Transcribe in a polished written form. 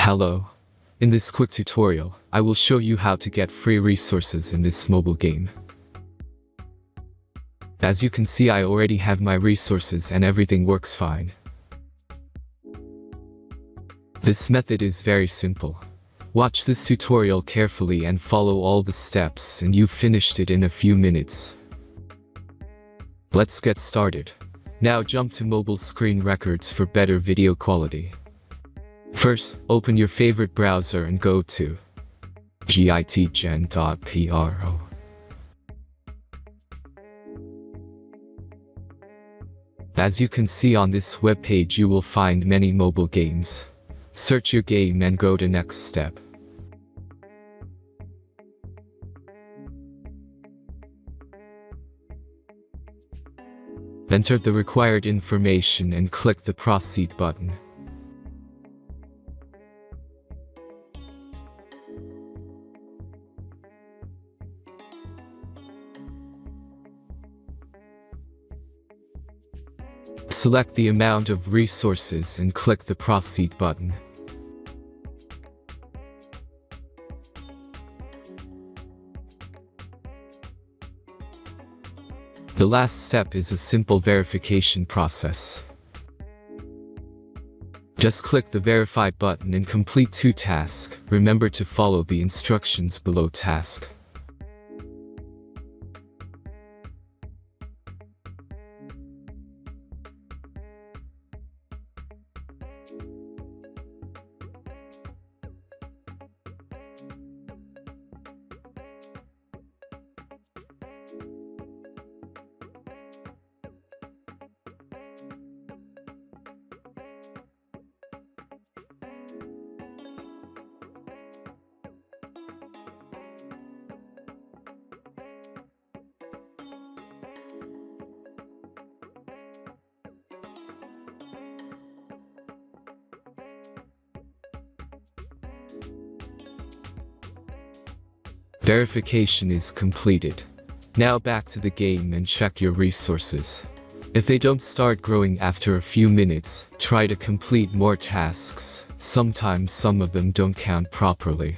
Hello. In this quick tutorial, I will show you how to get free resources in this mobile game. As you can see, I already have my resources and everything works fine. This method is very simple. Watch this tutorial carefully and follow all the steps and you've finished it in a few minutes. Let's get started. Now jump to mobile screen records for better video quality. First, open your favorite browser and go to gitgen.pro. As you can see on this web page, you will find many mobile games. Search your game and go to next step. Enter the required information and click the Proceed button. Select the amount of resources and click the Proceed button. The last step is a simple verification process. Just click the Verify button and complete 2 tasks. Remember to follow the instructions below task. Verification is completed. Now back to the game and check your resources. If they don't start growing after a few minutes, try to complete more tasks. Sometimes some of them don't count properly.